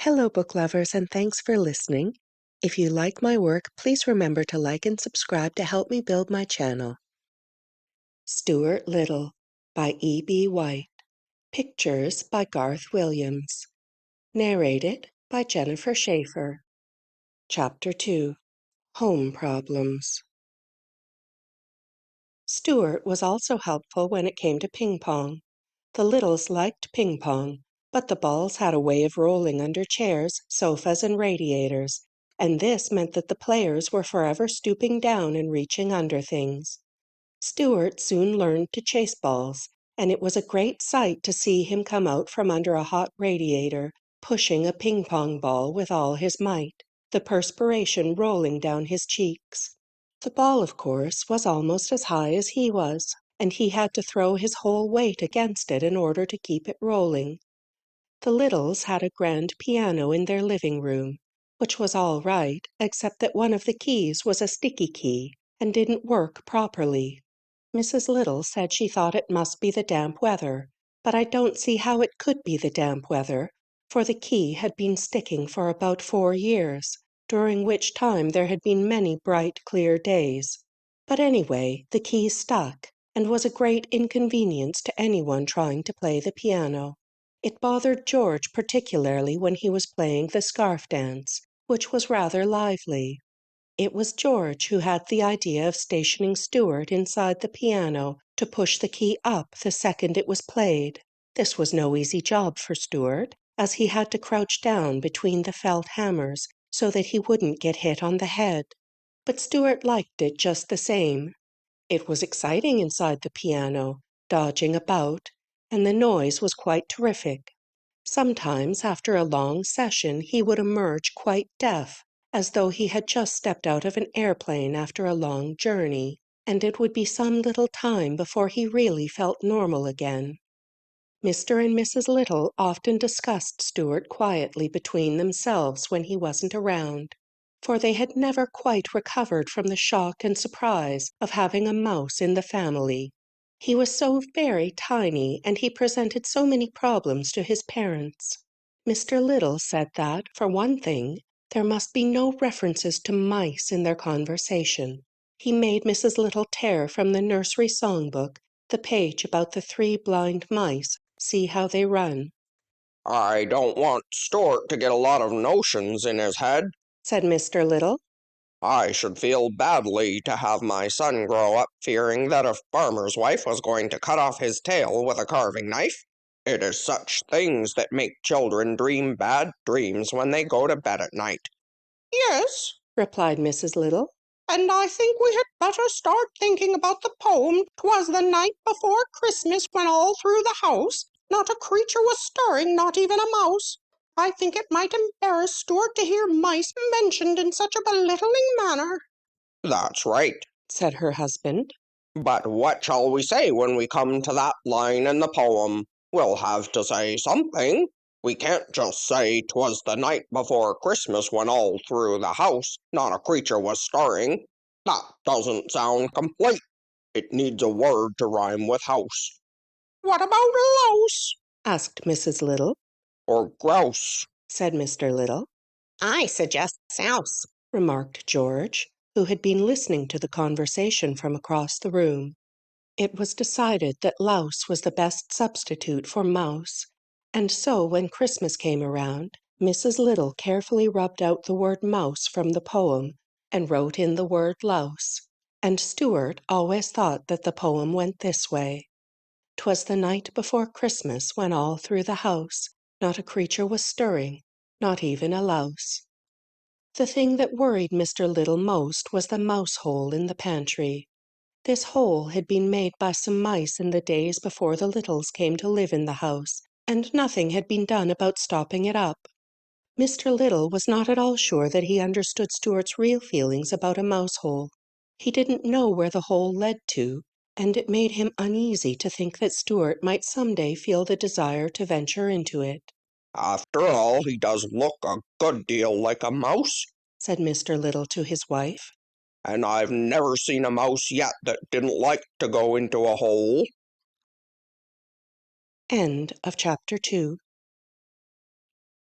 Hello, book lovers, and thanks for listening. If you like my work, please remember to like and subscribe to help me build my channel. Stuart Little by E.B. White. Pictures by Garth Williams. Narrated by Jennifer Schafer. Chapter 2. Home Problems. Stuart was also helpful when it came to ping-pong. The Littles liked ping-pong, but the balls had a way of rolling under chairs, sofas, and radiators, and this meant that the players were forever stooping down and reaching under things. Stuart soon learned to chase balls, and it was a great sight to see him come out from under a hot radiator, pushing a ping-pong ball with all his might, the perspiration rolling down his cheeks. The ball, of course, was almost as high as he was, and he had to throw his whole weight against it in order to keep it rolling. The Littles had a grand piano in their living room, which was all right, except that one of the keys was a sticky key and didn't work properly. Mrs. Little said she thought it must be the damp weather, but I don't see how it could be the damp weather, for the key had been sticking for about 4 years, during which time there had been many bright, clear days. But anyway, the key stuck, and was a great inconvenience to anyone trying to play the piano. It bothered George particularly when he was playing the scarf dance, which was rather lively. It was George who had the idea of stationing Stuart inside the piano to push the key up the second it was played. This was no easy job for Stuart, as he had to crouch down between the felt hammers so that he wouldn't get hit on the head. But Stuart liked it just the same. It was exciting inside the piano, dodging about, and the noise was quite terrific. Sometimes, after a long session, he would emerge quite deaf, as though he had just stepped out of an airplane after a long journey, and it would be some little time before he really felt normal again. Mr. and Mrs. Little often discussed Stuart quietly between themselves when he wasn't around, for they had never quite recovered from the shock and surprise of having a mouse in the family. He was so very tiny, and he presented so many problems to his parents. Mr. Little said that, for one thing, there must be no references to mice in their conversation. He made Mrs. Little tear from the nursery songbook the page about the 3 blind mice. See how they run. "I don't want Stuart to get a lot of notions in his head," said Mr. Little. "I should feel badly to have my son grow up fearing that a farmer's wife was going to cut off his tail with a carving knife. It is such things that make children dream bad dreams when they go to bed at night." "Yes," replied Mrs. Little, "and I think we had better start thinking about the poem 'Twas the night before Christmas when all through the house not a creature was stirring, not even a mouse.' I think it might embarrass Stuart to hear mice mentioned in such a belittling manner." "That's right. said her husband. But what shall we say when we come to that line in the poem? We'll have to say something. We can't just say 'twas the night before Christmas when all through the house not a creature was stirring. That doesn't sound complete. It needs a word to rhyme with house." "What about louse?" asked Mrs. Little. "Or grouse," said Mr. Little. "I suggest souse," remarked George, who had been listening to the conversation from across the room. It was decided that louse was the best substitute for mouse, and so when Christmas came around, Mrs. Little carefully rubbed out the word mouse from the poem and wrote in the word louse, and Stuart always thought that the poem went this way: "'Twas the night before Christmas when all through the house not a creature was stirring, not even a louse." The thing that worried Mr. Little most was the mouse hole in the pantry. This hole had been made by some mice in the days before the Littles came to live in the house, and nothing had been done about stopping it up. Mr. Little was not at all sure that he understood Stuart's real feelings about a mouse hole. He didn't know where the hole led to, and it made him uneasy to think that Stuart might some day feel the desire to venture into it. "After all, he does look a good deal like a mouse," said Mr. Little to his wife. "and I've never seen a mouse yet that didn't like to go into a hole." End of chapter 2.